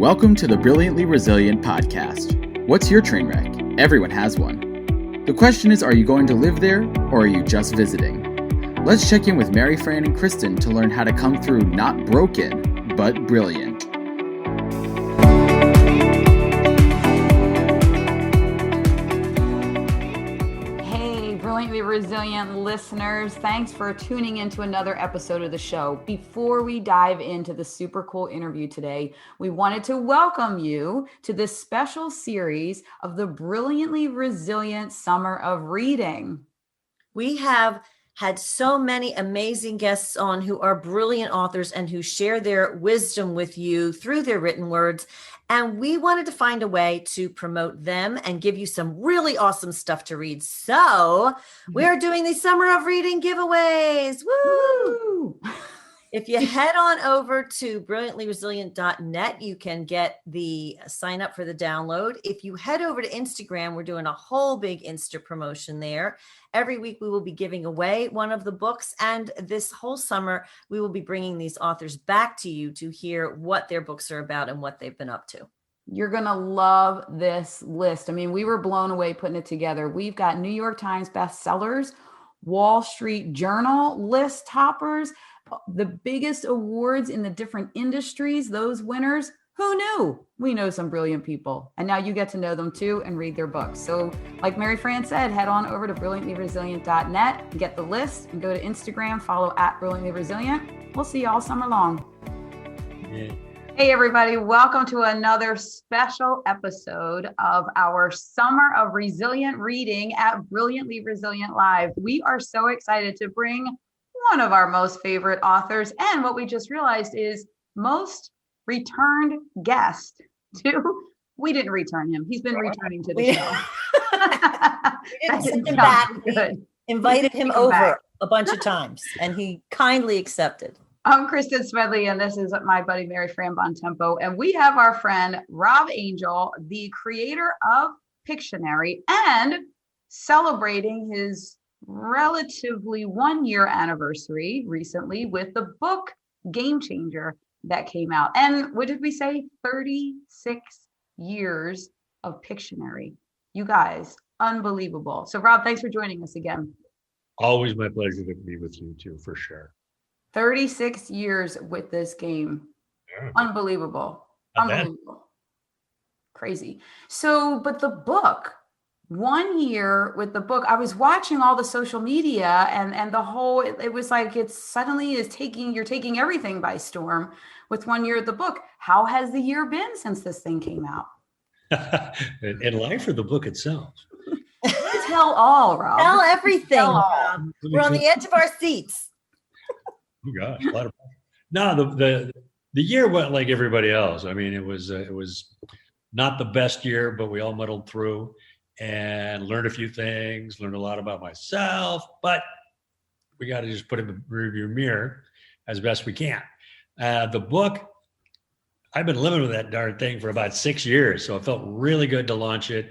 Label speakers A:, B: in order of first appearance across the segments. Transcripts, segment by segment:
A: Welcome to the Brilliantly Resilient podcast. What's your train wreck? Everyone has one. The question is, are you going to live there or are you just visiting? Let's check in with Mary Fran and Kristen to learn how to come through not broken, but brilliant.
B: Brilliantly Resilient listeners, thanks for tuning into another episode of the show. Before we dive into the super cool interview today, we wanted to welcome you to this special series of the Brilliantly Resilient Summer of Reading.
C: We have had so many amazing guests on who are brilliant authors and who share their wisdom with you through their written words. And we wanted to find a way to promote them and give you some really awesome stuff to read. So we are doing the Summer of Reading giveaways. Woo! If you head on over to brilliantlyresilient.net, you can get the sign up for the download. If you head over to Instagram, we're doing a whole big Insta promotion there. Every week we will be giving away one of the books, and this whole summer we will be bringing these authors back to you to hear what their books are about and what they've been up to.
B: You're going to love this list. I mean, we were blown away putting it together. We've got New York Times bestsellers, Wall Street Journal list toppers, the biggest awards in the different industries, those winners. Who knew? We know some brilliant people. And now you get to know them too and read their books. So like Mary Fran said, head on over to brilliantlyresilient.net, get the list, and go to Instagram, follow @brilliantlyresilient. We'll see you all summer long.
A: Yeah.
B: Hey everybody, welcome to another special episode of our Summer of Resilient Reading at Brilliantly Resilient Live. We are so excited to bring one of our most favorite authors, and what we just realized is most returned guest to, we didn't return him. He's been returning to the show.
C: We didn't send him back. We invited him over a bunch of times and he kindly accepted.
B: I'm Kristen Smedley, and this is my buddy Mary Fran Bontempo, and we have our friend Rob Angel, the creator of Pictionary, and celebrating his relatively 1-year anniversary recently with the book Game Changer that came out. And what did we say? 36 years of Pictionary. You guys, unbelievable. So Rob, thanks for joining us again.
D: Always my pleasure to be with you too, for sure.
B: 36 years with this game.
D: Yeah.
B: Unbelievable.
D: Not bad.
B: Unbelievable. Crazy. So, but the book, 1 year with the book, I was watching all the social media and the whole, it was like you're taking everything by storm with 1 year of the book. How has the year been since this thing came out?
D: In life or the book itself?
B: Tell all, Rob.
C: Tell everything.
B: Tell all.
C: Rob. We're on the edge of our seats.
D: Oh gosh, a lot of no. The year went like everybody else. I mean, it was not the best year, but we all muddled through and learned a few things. Learned a lot about myself, but we got to just put it in the rearview mirror as best we can. The book, I've been living with that darn thing for about 6 years, so it felt really good to launch it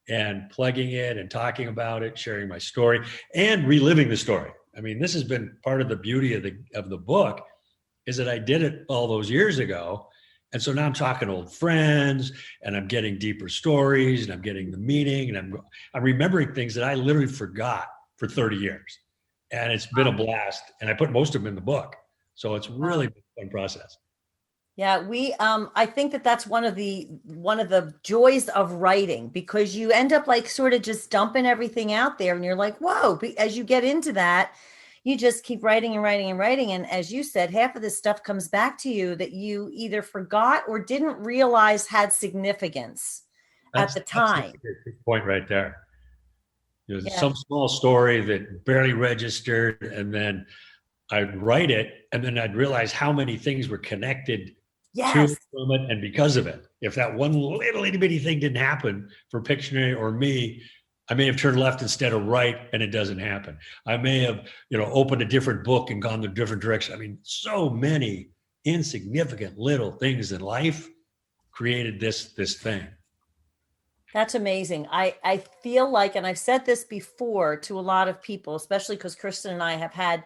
D: and plugging it and talking about it, sharing my story and reliving the story. I mean, this has been part of the beauty of the book, is that I did it all those years ago. And so now I'm talking to old friends and I'm getting deeper stories and I'm getting the meaning and I'm remembering things that I literally forgot for 30 years. And it's been a blast. And I put most of them in the book. So it's really been a fun process.
C: Yeah, I think that's one of the joys of writing, because you end up like sort of just dumping everything out there and you're like, whoa, as you get into that, you just keep writing and writing and writing. And as you said, half of this stuff comes back to you that you either forgot or didn't realize had significance at the time.
D: That's a good point right there. Some small story that barely registered, and then I'd write it and then I'd realize how many things were connected to from it and because of it. If that one little itty bitty thing didn't happen for Pictionary or me, I may have turned left instead of right and it doesn't happen. I may have, opened a different book and gone the different direction. I mean, so many insignificant little things in life created this thing.
C: That's amazing. I feel like, and I've said this before to a lot of people, especially because Kristen and I have had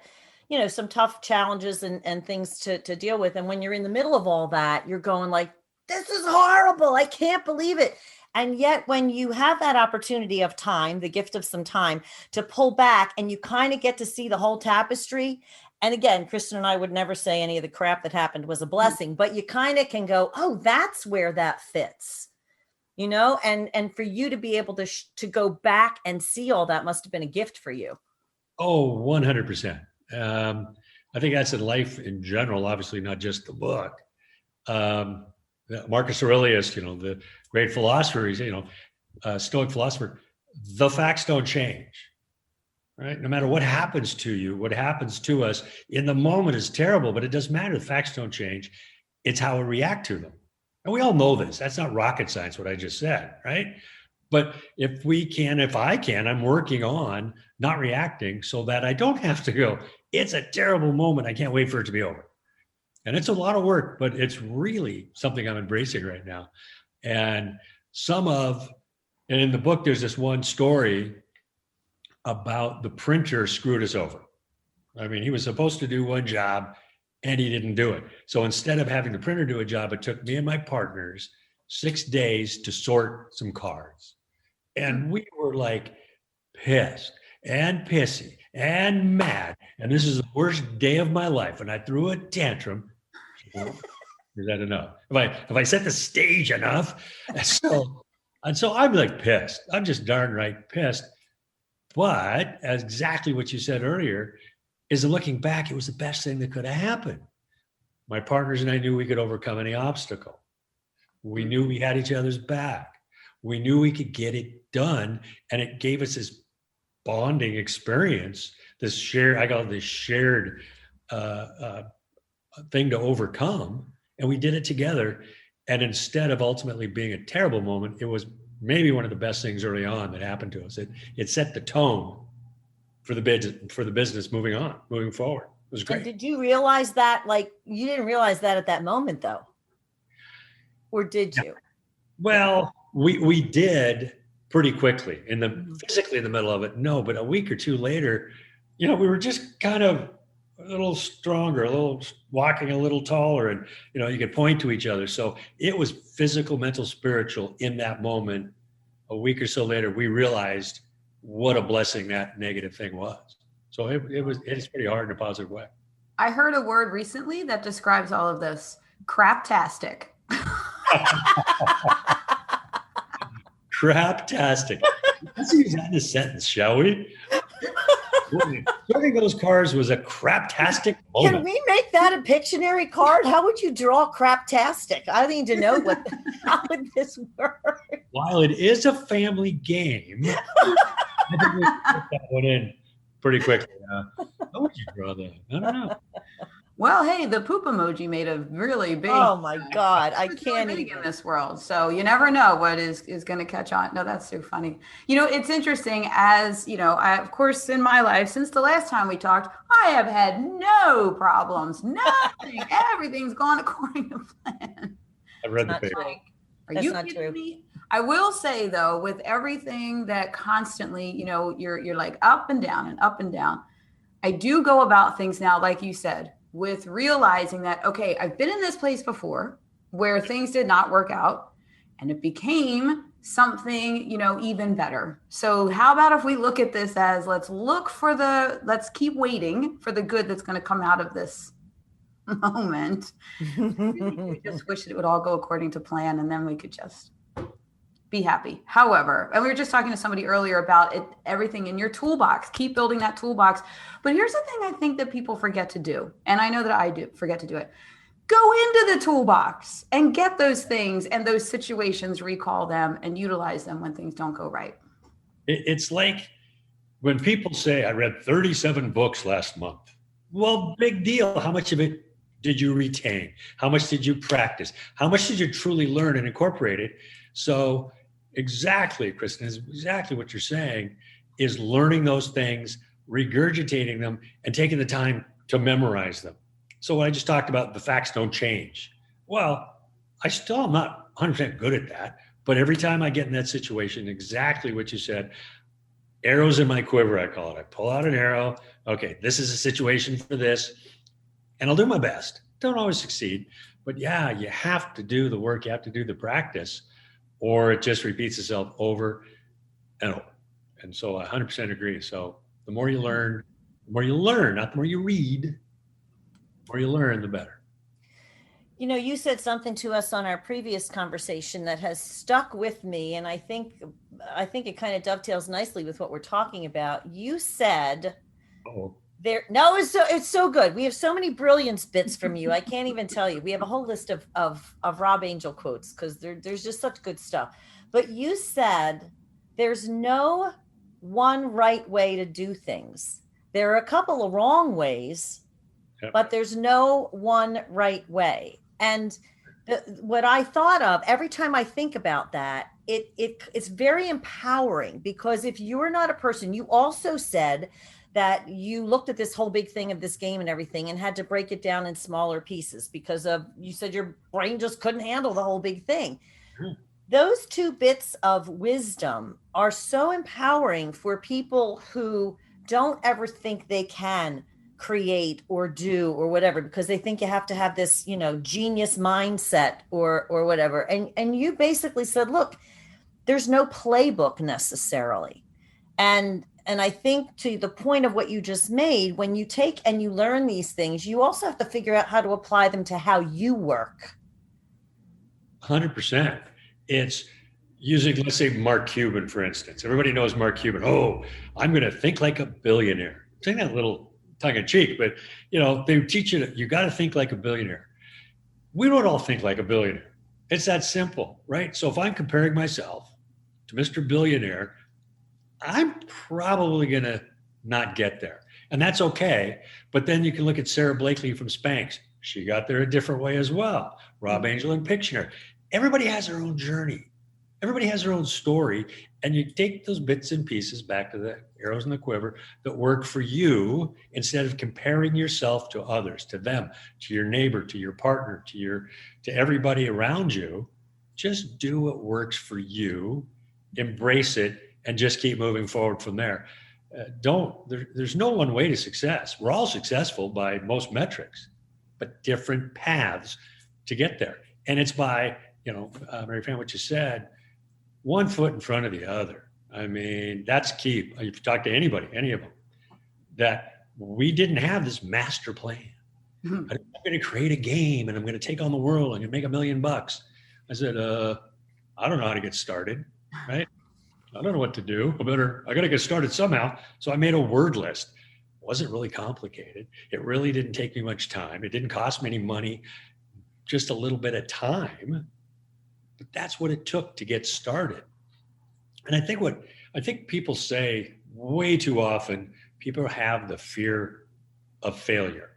C: some tough challenges and things to deal with. And when you're in the middle of all that, you're going like, this is horrible. I can't believe it. And yet when you have that opportunity of time, the gift of some time to pull back and you kind of get to see the whole tapestry. And again, Kristen and I would never say any of the crap that happened was a blessing, but you kind of can go, oh, that's where that fits, and for you to be able to go back and see all that must have been a gift for you.
D: Oh, 100%. I think that's in life in general, obviously not just the book. Marcus Aurelius, the great philosopher, Stoic philosopher, the facts don't change, right? No matter what happens to you, what happens to us in the moment is terrible, but it doesn't matter. The facts don't change. It's how we react to them. And we all know this. That's not rocket science, what I just said, right? But if I can, I'm working on not reacting so that I don't have to go, it's a terrible moment. I can't wait for it to be over. And it's a lot of work, but it's really something I'm embracing right now. And in the book, there's this one story about the printer screwed us over. I mean, he was supposed to do one job and he didn't do it. So instead of having the printer do a job, it took me and my partners 6 days to sort some cards. And we were like pissed and pissy and mad. And this is the worst day of my life. And I threw a tantrum. Is that enough? Have I set the stage enough? And so I'm like pissed. I'm just darn right pissed. But as exactly what you said earlier, is that looking back, it was the best thing that could have happened. My partners and I knew we could overcome any obstacle. We knew we had each other's back. We knew we could get it done. And it gave us this bonding experience, I call it this shared thing to overcome. And we did it together. And instead of ultimately being a terrible moment, it was maybe one of the best things early on that happened to us. It set the tone for the business moving forward. It was great.
C: And did you realize that? Like, you didn't realize that at that moment, though, or did you?
D: Well, we did pretty quickly physically in the middle of it. No, but a week or two later, we were just kind of a little stronger, walking a little taller, and you could point to each other. So it was physical, mental, spiritual in that moment. A week or so later, we realized what a blessing that negative thing was. So it's pretty hard in a positive way.
B: I heard a word recently that describes all of this: craptastic.
D: Craptastic. Let's use that in a sentence, shall we? Sorting those cars was a craptastic moment.
C: Can we make that a Pictionary card? How would you draw craptastic? I need to know how would this work?
D: While it is a family game, I think we put that one in pretty quickly. How would you draw that? I don't know.
B: Well, hey, the poop emoji made a really big.
C: Oh my God, I can't
B: even in this world. So you never know what is going to catch on. No, that's so funny. It's interesting. As I, of course, in my life since the last time we talked, I have had no problems. Nothing. Everything's gone according to plan.
D: I've read the paper.
B: Are you kidding me? I will say though, with everything that constantly, you're like up and down and up and down. I do go about things now, like you said, with realizing that, okay, I've been in this place before where things did not work out and it became something, even better. So how about if we look at this as let's keep waiting for the good that's going to come out of this moment. We just wish it would all go according to plan and then we could just be happy. However, and we were just talking to somebody earlier about it, everything in your toolbox, keep building that toolbox. But here's the thing I think that people forget to do. And I know that I do forget to do it. Go into the toolbox and get those things and those situations, recall them and utilize them when things don't go right.
D: It's like when people say, I read 37 books last month. Well, big deal. How much of it did you retain? How much did you practice? How much did you truly learn and incorporate it? So exactly, Kristen, is exactly what you're saying, is learning those things, regurgitating them, and taking the time to memorize them. So what I just talked about, the facts don't change. Well, I still am not 100% good at that, but every time I get in that situation, exactly what you said, arrows in my quiver, I call it. I pull out an arrow. Okay, this is a situation for this, and I'll do my best. Don't always succeed, but yeah, you have to do the work. You have to do the practice, or it just repeats itself over and over. And so I 100% agree. So the more you learn, not the more you read, the more you learn, the better.
C: You know, you said something to us on our previous conversation that has stuck with me, and I think it kind of dovetails nicely with what we're talking about. You said
D: Oh,
C: it's so good. We have so many brilliance bits from you. I can't even tell you. We have a whole list of Rob Angel quotes because there's just such good stuff. But you said there's no one right way to do things. There are a couple of wrong ways,
D: yep.
C: but there's no one right way. And what I thought of every time I think about that, it's very empowering, because if you're not a person, you also said that you looked at this whole big thing of this game and everything and had to break it down in smaller pieces because you said your brain just couldn't handle the whole big thing. Those two bits of wisdom are so empowering for people who don't ever think they can create or do or whatever, because they think you have to have this, genius mindset or whatever. And you basically said, look, there's no playbook necessarily. And I think, to the point of what you just made, when you take and you learn these things, you also have to figure out how to apply them to how you work.
D: 100%. It's using, let's say, Mark Cuban, for instance. Everybody knows Mark Cuban. Oh, I'm going to think like a billionaire. I'm saying that a little tongue in cheek, but they teach you that you got to think like a billionaire. We don't all think like a billionaire. It's that simple, right? So if I'm comparing myself to Mr. Billionaire, I'm probably going to not get there. And that's okay. But then you can look at Sarah Blakely from Spanx. She got there a different way as well. Rob Angel and Pictionary. Everybody has their own journey. Everybody has their own story. And you take those bits and pieces back to the arrows in the quiver that work for you, instead of comparing yourself to others, to them, to your neighbor, to your partner, to everybody around you. Just do what works for you, embrace it, and just keep moving forward from there. There's no one way to success. We're all successful by most metrics, but different paths to get there. And it's by, Mary Fran, what you said, one foot in front of the other. I mean, that's key. If you talk to anybody, any of them, that we didn't have this master plan. I'm going to create a game and I'm going to take on the world. I'm going to make $1 million. I said, I don't know how to get started, right? I don't know what to do. I got to get started somehow. So I made a word list. It wasn't really complicated. It really didn't take me much time. It didn't cost me any money, just a little bit of time. But that's what it took to get started. And I think people say way too often, people have the fear of failure.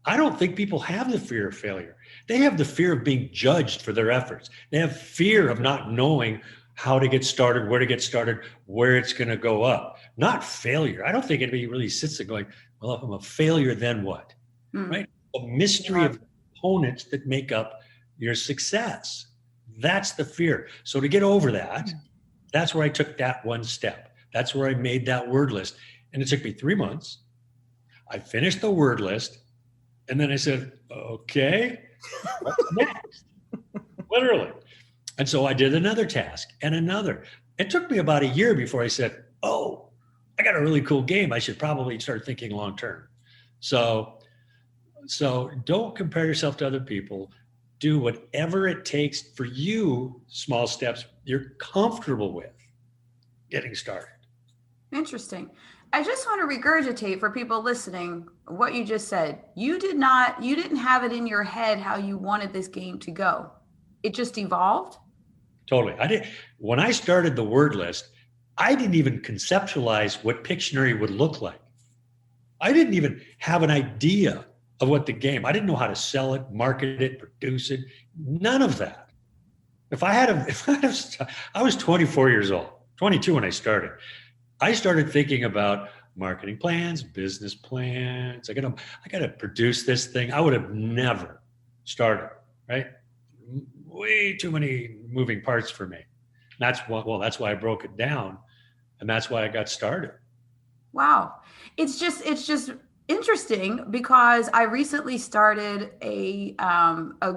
D: I don't think people have the fear of failure. They have the fear of being judged for their efforts. They have fear of not knowing how to get started, where to get started, where it's going to go up. Not failure. I don't think anybody really sits there going, well, if I'm a failure, then what? Right? The mystery of components that make up your success. That's the fear. So to get over that, that's where I took that one step. That's where I made that word list. And it took me 3 months. I finished the word list. And then I said, okay, what's next? Literally. And so I did another task and another. It took me about a year before I said, oh, I got a really cool game. I should probably start thinking long term. So don't compare yourself to other people. Do whatever it takes for you, small steps you're comfortable with getting started.
B: Interesting. I just want to regurgitate for people listening what you just said. You didn't have it in your head how you wanted this game to go. It just evolved?
D: Totally. When I started the word list, I didn't even conceptualize what Pictionary would look like. I didn't even have an idea of what the game. I didn't know how to sell it, market it, produce it. None of that. I was 24 years old, 22 when I started. I started thinking about marketing plans, business plans. I gotta produce this thing. I would have never started, right? Way too many moving parts for me. That's why I broke it down, and that's why I got started.
B: Wow. It's interesting because I recently started a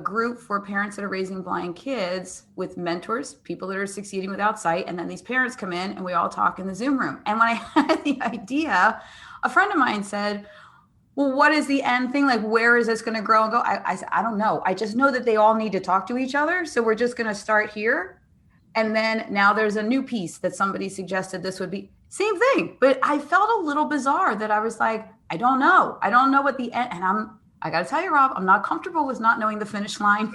B: group for parents that are raising blind kids with mentors, people that are succeeding without sight. And then these parents come in and we all talk in the Zoom room. And when I had the idea, a friend of mine said, well, what is the end thing? Like, where is this going to grow and go? I said, I don't know. I just know that they all need to talk to each other. So we're just going to start here. And then now there's a new piece that somebody suggested this would be same thing. But I felt a little bizarre that I was like, I don't know. I don't know what the end. And I got to tell you, Rob, I'm not comfortable with not knowing the finish line.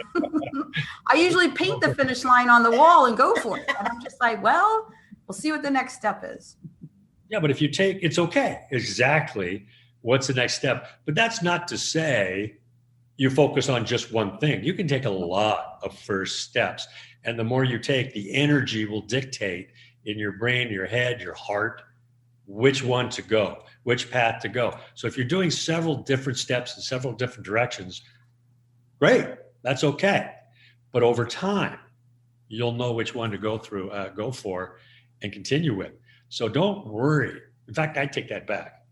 B: I usually paint the finish line on the wall and go for it. And I'm just like, well, we'll see what the next step is.
D: Yeah, but if you take, it's okay. Exactly. What's the next step? But that's not to say you focus on just one thing. You can take a lot of first steps. And the more you take, the energy will dictate in your brain, your head, your heart, which one to go, which path to go. So if you're doing several different steps in several different directions, great, that's okay. But over time, you'll know which one to go for and continue with. So don't worry. In fact, I take that back.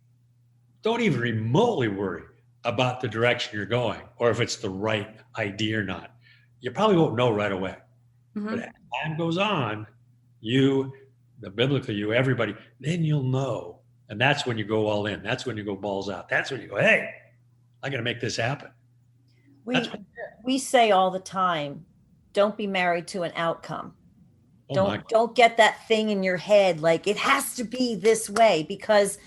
D: Don't even remotely worry about the direction you're going or if it's the right idea or not. You probably won't know right away. Mm-hmm. But as time goes on, everybody, then you'll know. And that's when you go all in. That's when you go balls out. That's when you go, hey, I got to make this happen.
C: We say all the time, don't be married to an outcome. Don't get that thing in your head like it has to be this way, because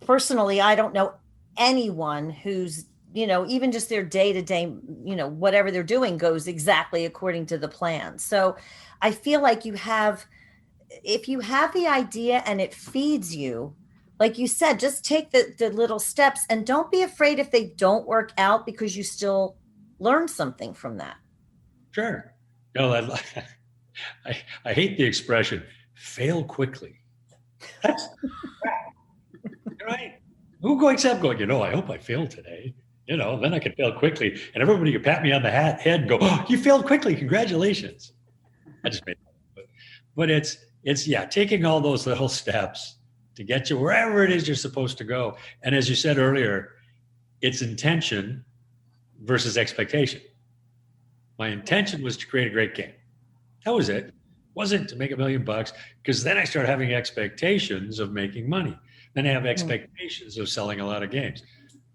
C: personally, I don't know anyone who's, even just their day-to-day, whatever they're doing goes exactly according to the plan. So I feel like if you have the idea and it feeds you, like you said, just take the little steps and don't be afraid if they don't work out, because you still learn something from that.
D: Sure. No, I hate the expression, fail quickly. That's right. Who goes up going, I hope I failed today. Then I can fail quickly. And everybody can pat me on the head and go, oh, you failed quickly. Congratulations. I just made it. But it's taking all those little steps to get you wherever it is you're supposed to go. And as you said earlier, it's intention versus expectation. My intention was to create a great game. That was it. It wasn't to make $1 million, because then I started having expectations of making money. Then I have expectations of selling a lot of games.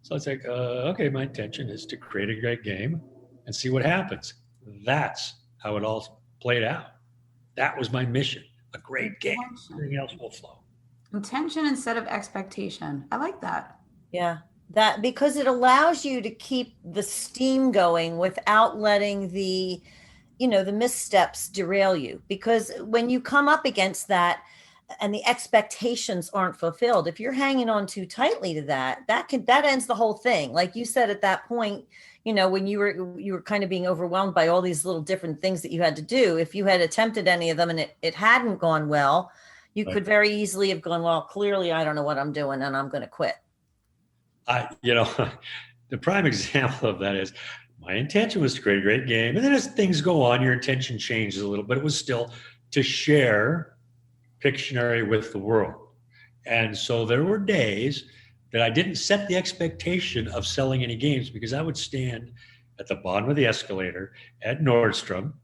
D: So it's like, okay, my intention is to create a great game and see what happens. That's how it all played out. That was my mission, a great game. Everything else will flow. Intention
B: instead of expectation. I like that.
C: Yeah, that because it allows you to keep the steam going without letting the missteps derail you. Because when you come up against that, and the expectations aren't fulfilled, if you're hanging on too tightly to that ends the whole thing. Like you said, at that point, when you were kind of being overwhelmed by all these little different things that you had to do, if you had attempted any of them and it hadn't gone well, you could very easily have gone, well, clearly I don't know what I'm doing and I'm going to quit.
D: The prime example of that is my intention was to create a great game. And then as things go on, your intention changes a little, but it was still to share Pictionary with the world. And so there were days that I didn't set the expectation of selling any games, because I would stand at the bottom of the escalator at Nordstrom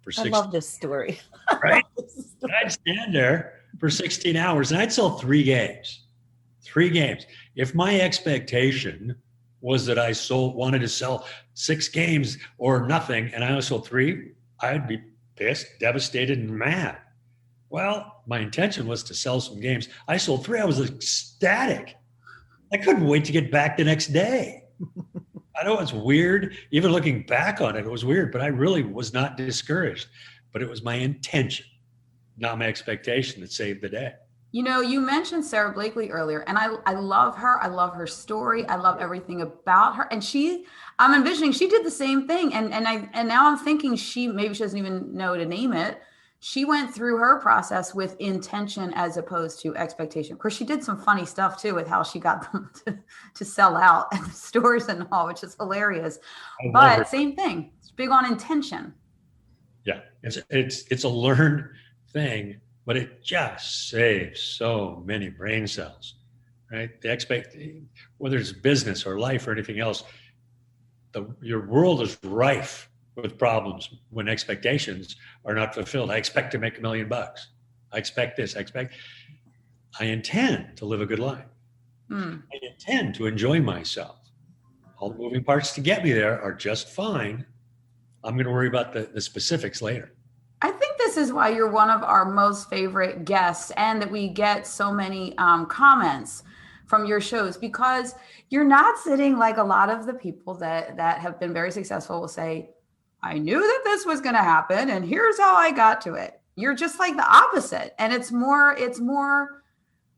D: for 16
C: I love this story.
D: Right? I'd stand there for 16 hours and I'd sell 3 games. 3 games. If my expectation was that I wanted to sell 6 games or nothing, and I only sold 3, I'd be pissed, devastated, and mad. Well, my intention was to sell some games. I sold 3. I was ecstatic. I couldn't wait to get back the next day. I know it's weird. Even looking back on it, it was weird, but I really was not discouraged. But it was my intention, not my expectation, that saved the day.
B: You mentioned Sarah Blakely earlier, and I love her. I love her story. I love everything about her. And I'm envisioning she did the same thing. And now I'm thinking maybe she doesn't even know to name it. She went through her process with intention as opposed to expectation. Of course, she did some funny stuff too with how she got them to sell out at the stores and all, which is hilarious. But same thing. It's big on intention.
D: Yeah, it's a learned thing, but it just saves so many brain cells. right? Whether it's business or life or anything else, your world is rife with problems when expectations are not fulfilled. I expect to make $1 million. I expect this. I intend to live a good life. I intend to enjoy myself. All the moving parts to get me there are just fine. I'm going to worry about the specifics later.
B: I think this is why you're one of our most favorite guests, and that we get so many comments from your shows, because you're not sitting like a lot of the people that have been very successful will say, I knew that this was going to happen and here's how I got to it. You're just like the opposite. And it's more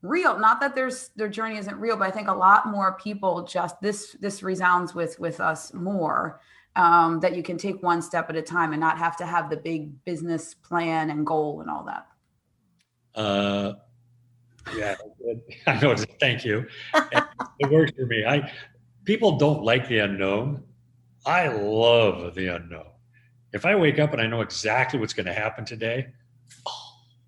B: real. Not that their journey isn't real, but I think a lot more people just this resounds with us more, that you can take one step at a time and not have to have the big business plan and goal and all that.
D: Yeah, I know. Thank you. It works for me. People don't like the unknown. I love the unknown. If I wake up and I know exactly what's going to happen today,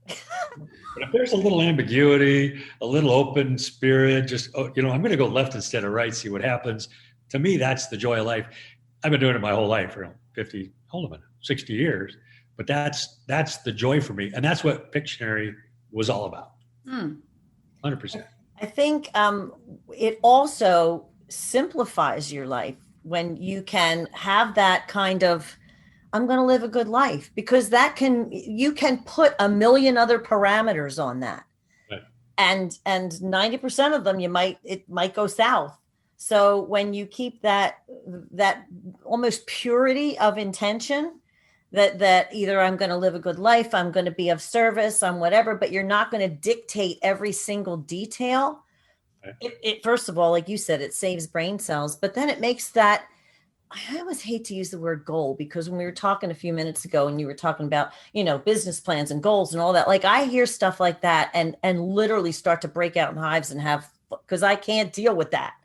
D: but if there's a little ambiguity, a little open spirit, just, I'm going to go left instead of right, see what happens. To me, that's the joy of life. I've been doing it my whole life for 60 years, but that's the joy for me. And that's what Pictionary was all about. 100%.
C: I think it also simplifies your life when you can have that kind of, I'm going to live a good life, because you can put a million other parameters on that. Right. And 90% of them, it might go south. So when you keep that almost purity of intention, that either I'm going to live a good life, I'm going to be of service, I'm whatever, but you're not going to dictate every single detail. Right. It first of all, like you said, it saves brain cells, but then it makes that, I always hate to use the word goal, because when we were talking a few minutes ago and you were talking about, business plans and goals and all that, like I hear stuff like that and literally start to break out in hives and because I can't deal with that.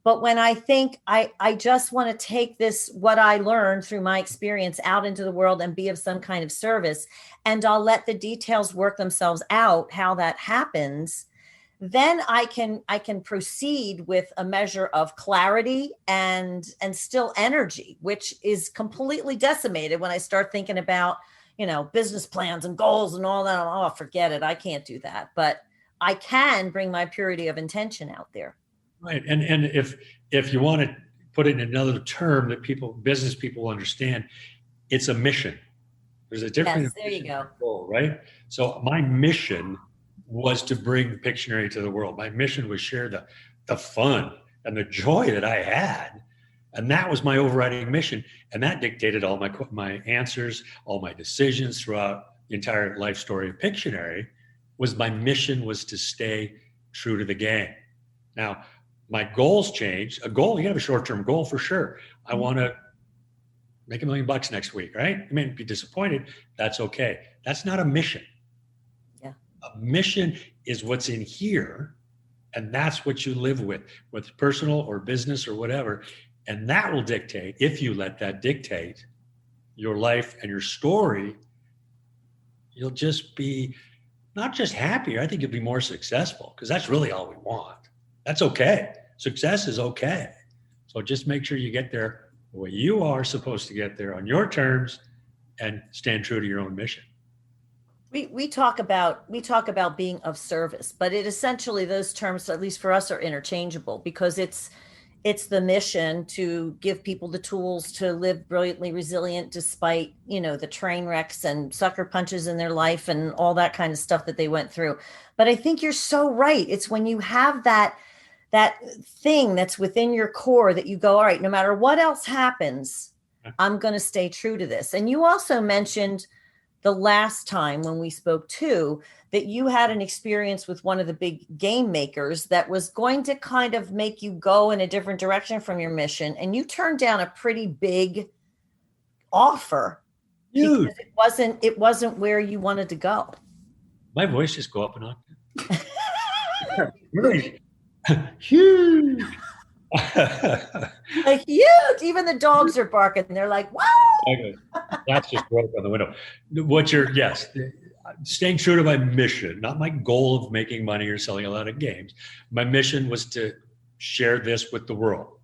C: But when I think I just want to take what I learned through my experience out into the world and be of some kind of service, and I'll let the details work themselves out, how that happens, then I can proceed with a measure of clarity and still energy, which is completely decimated when I start thinking about, business plans and goals and all that. Oh, forget it. I can't do that. But I can bring my purity of intention out there.
D: Right. And if you want to put it in another term that business people will understand, it's a mission. There's a difference.
C: Yes, there you go.
D: Goal, right? So my mission was to bring Pictionary to the world. My mission was share the fun and the joy that I had. And that was my overriding mission. And that dictated all my answers, all my decisions throughout the entire life story of Pictionary. My mission was to stay true to the game. Now, my goals changed. A goal, you have a short-term goal for sure. I want to make $1 million next week, right? I mean, be disappointed. That's okay. That's not a mission.
C: Yeah.
D: A mission is what's in here, and that's what you live with, whether it's personal or business or whatever. And that will dictate, if you let that dictate your life and your story, you'll just be not just happier. I think you'll be more successful, because that's really all we want. That's okay. Success is okay. So just make sure you get there the way you are supposed to get there on your terms, and stand true to your own mission.
C: We talk about being of service, but it essentially, those terms, at least for us, are interchangeable, because it's the mission to give people the tools to live brilliantly resilient despite, the train wrecks and sucker punches in their life and all that kind of stuff that they went through. But I think you're so right. It's when you have that thing that's within your core that you go, all right, no matter what else happens, I'm going to stay true to this. And you also mentioned the last time when we spoke too, that you had an experience with one of the big game makers that was going to kind of make you go in a different direction from your mission. And you turned down a pretty big offer.
D: Huge.
C: Because it wasn't where you wanted to go.
D: My voice just go up and on. Really huge.
C: Like huge. Even the dogs are barking. They're like, wow.
D: That's just broke on the window. staying true to my mission, not my goal of making money or selling a lot of games. My mission was to share this with the world.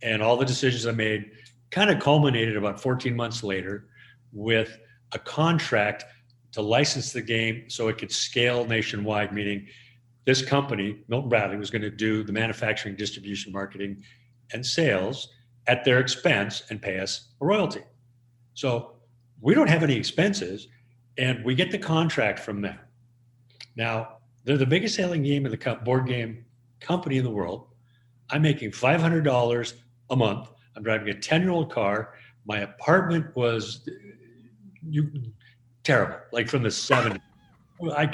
D: And all the decisions I made kind of culminated about 14 months later with a contract to license the game so it could scale nationwide, meaning this company, Milton Bradley, was going to do the manufacturing, distribution, marketing, and sales at their expense and pay us a royalty. So we don't have any expenses, and we get the contract from them. Now, they're the biggest selling game in the board game company in the world. I'm making $500 a month. I'm driving a 10-year-old car. My apartment was terrible, like from the 70s.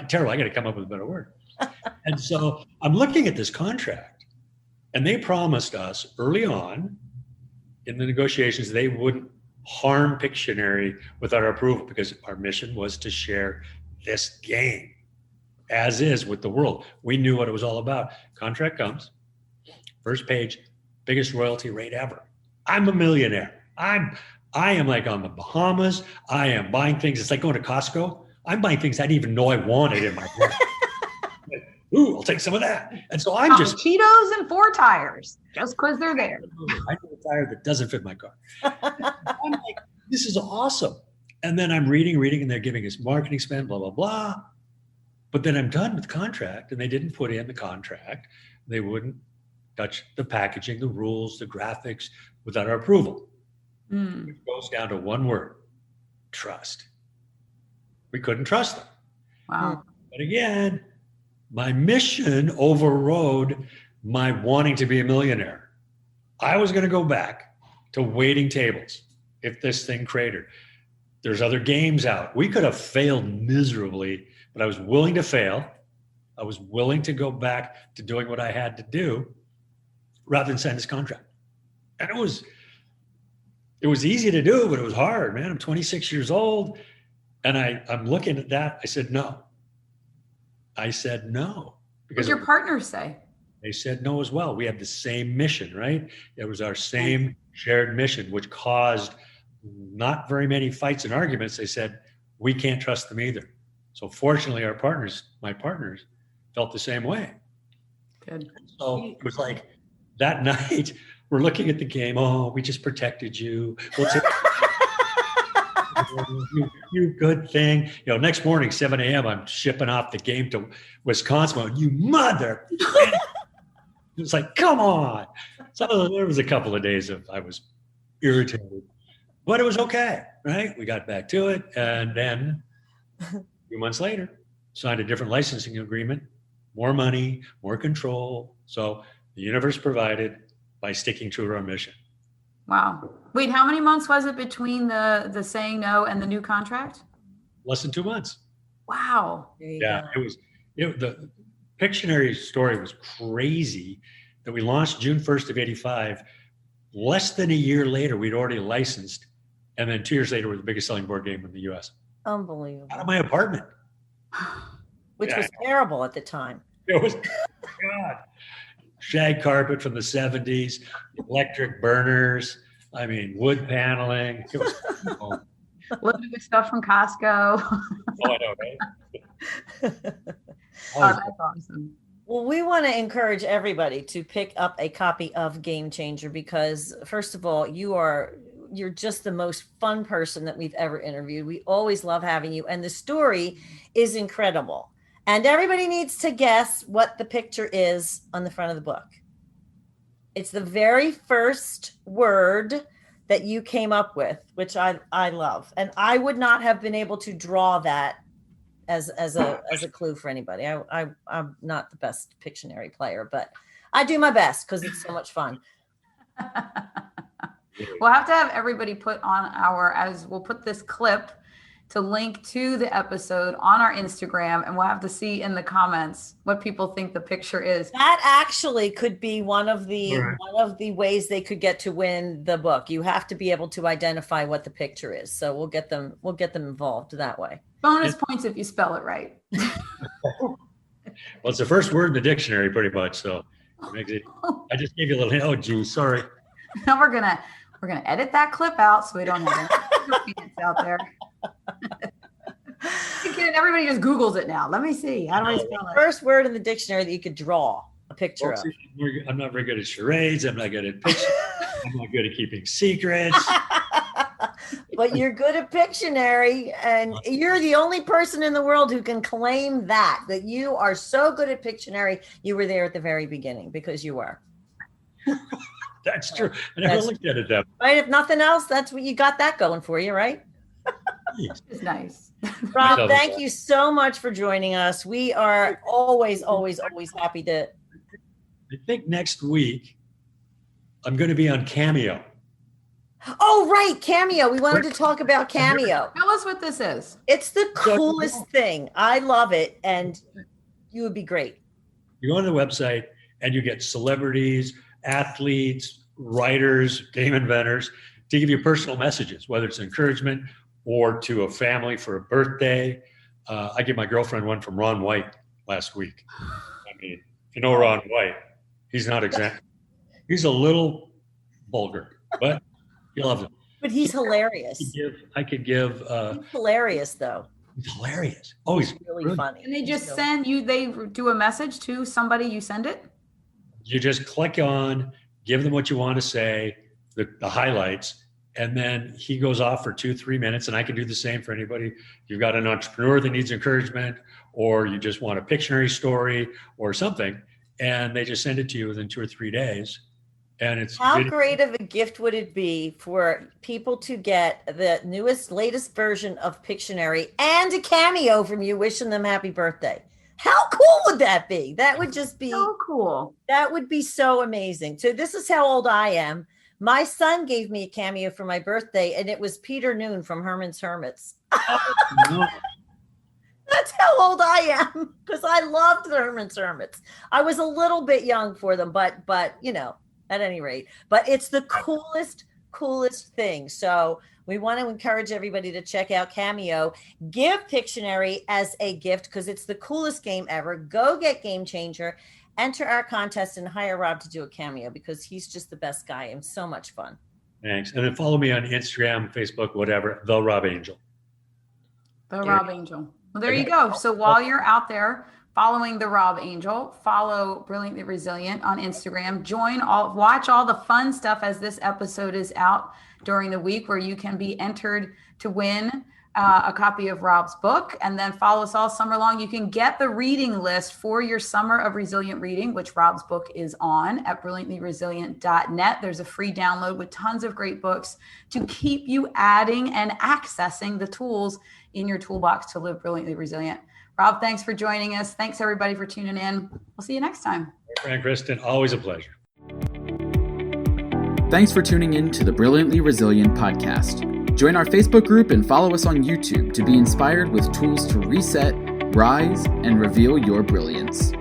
D: Terrible. I got to come up with a better word. And so I'm looking at this contract, and they promised us early on in the negotiations they wouldn't harm Pictionary without our approval, because our mission was to share this game as is with the world. We knew what it was all about. Contract comes, first page, biggest royalty rate ever. I'm a millionaire. I am like on the Bahamas. I am buying things. It's like going to Costco. I'm buying things I didn't even know I wanted in my life. Ooh, I'll take some of that. And so I'm just
B: Cheetos and 4 tires, just because they're there.
D: I need a tire that doesn't fit my car. I'm like, this is awesome. And then I'm reading, and they're giving us marketing spend, blah, blah, blah. But then I'm done with the contract, and they didn't put in the contract. They wouldn't touch the packaging, the rules, the graphics without our approval. It goes down to one word: trust. We couldn't trust them.
B: Wow.
D: But again, my mission overrode my wanting to be a millionaire. I was going to go back to waiting tables if this thing cratered. There's other games out. We could have failed miserably, but I was willing to fail. I was willing to go back to doing what I had to do rather than sign this contract. And it was easy to do, but it was hard, man. I'm 26 years old, and I'm looking at that. I said no.
B: What did your partners say?
D: They said no as well. We had the same mission, right? It was our same shared mission, which caused not very many fights and arguments. They said, we can't trust them either. So fortunately, my partners felt the same way.
B: Good.
D: So it was like that night, we're looking at the game. Oh, we just protected you. We'll take you good thing. Next morning, 7 a.m., I'm shipping off the game to Wisconsin. You mother. It's like, come on. So there was a couple of days I was irritated, but it was okay, right? We got back to it. And then a few months later, signed a different licensing agreement, more money, more control. So the universe provided by sticking true to our mission.
B: Wow. Wait, how many months was it between the saying no and the new contract?
D: Less than 2 months.
B: Wow.
D: Yeah, the Pictionary story was crazy that we launched June 1st of 85. Less than a year later, we'd already licensed. And then 2 years later, we're the biggest selling board game in the US.
C: Unbelievable.
D: Out of my apartment.
C: Which was terrible at the time.
D: It was, God. Shag carpet from the 70s, electric burners, wood paneling. It was cool.
B: Loaded with stuff from Costco.
D: Oh, I know, right?
B: Oh, that's awesome.
C: Well, we want to encourage everybody to pick up a copy of Game Changer because, first of all, you're just the most fun person that we've ever interviewed. We always love having you, and the story is incredible. And everybody needs to guess what the picture is on the front of the book. It's the very first word that you came up with, which I love. And I would not have been able to draw that as a clue for anybody. I'm not the best Pictionary player, but I do my best because it's so much fun.
B: We'll have to have everybody put on we'll put this clip to link to the episode on our Instagram, and we'll have to see in the comments what people think the picture is.
C: That actually could be one of the ways they could get to win the book. You have to be able to identify what the picture is. So we'll get them involved that way.
B: Bonus points if you spell it right.
D: Well, it's the first word in the dictionary pretty much, so it makes it, I just gave you a little hint. Oh geez, sorry.
B: Now we're gonna edit that clip out so we don't have any pants out there. Hey everybody just Googles it now. Let me see. How do I spell it?
C: First word in the dictionary that you could draw a picture of.
D: I'm not very good at charades. I'm not good at pictures. I'm not good at keeping secrets.
C: But you're good at Pictionary, and you're the only person in the world who can claim that you are so good at Pictionary. You were there at the very beginning because you were.
D: That's true. I never looked at it that way.
C: Right. If nothing else, that's what you got that going for you, right?
B: It's nice.
C: Rob, thank you so much for joining us. We are always happy to.
D: I think next week I'm going to be on Cameo.
C: Oh, right. Cameo. We wanted to talk about Cameo.
B: Tell us what this is.
C: It's the coolest thing. I love it. And you would be great.
D: You go on the website and you get celebrities, athletes, writers, game inventors to give you personal messages, whether it's encouragement or to a family for a birthday. I gave my girlfriend one from Ron White last week. I mean, if you know Ron White, he's not exact. He's a little vulgar, but he loves it.
C: But he's hilarious.
D: I could give.
C: He's hilarious, though.
D: He's hilarious. Oh, he's
C: really funny.
B: And they just send you, they do a message to somebody, you send it?
D: You just click on, give them what you want to say, the highlights, and then he goes off for 2-3 minutes. And I can do the same for anybody. You've got an entrepreneur that needs encouragement, or you just want a Pictionary story or something, and they just send it to you within 2 or 3 days. And it's
C: how great of a gift would it be for people to get the latest version of Pictionary and a cameo from you wishing them happy birthday? How cool would that be? That would just be
B: so cool.
C: That would be so amazing. So this is how old I am. My son gave me a cameo for my birthday, and it was Peter Noon from Herman's Hermits.
D: No.
C: That's how old I am, because I loved the Herman's Hermits. I was a little bit young for them, but you know, at any rate. But it's the coolest thing. So we want to encourage everybody to check out Cameo. Give Pictionary as a gift because it's the coolest game ever. Go get Game Changer. Enter our contest and hire Rob to do a cameo because he's just the best guy and so much fun.
D: Thanks. And then follow me on Instagram, Facebook, whatever, The Rob Angel.
B: Rob Angel. Well, there you go. So while you're out there following the Rob Angel, follow Brilliantly Resilient on Instagram. Watch all the fun stuff as this episode is out during the week where you can be entered to win a copy of Rob's book, and then follow us all summer long. You can get the reading list for your summer of resilient reading, which Rob's book is on at brilliantlyresilient.net. There's a free download with tons of great books to keep you adding and accessing the tools in your toolbox to live brilliantly resilient. Rob, thanks for joining us. Thanks everybody for tuning in. We'll see you next time.
D: Frank, Kristen, always a pleasure.
A: Thanks for tuning in to the Brilliantly Resilient podcast. Join our Facebook group and follow us on YouTube to be inspired with tools to reset, rise, and reveal your brilliance.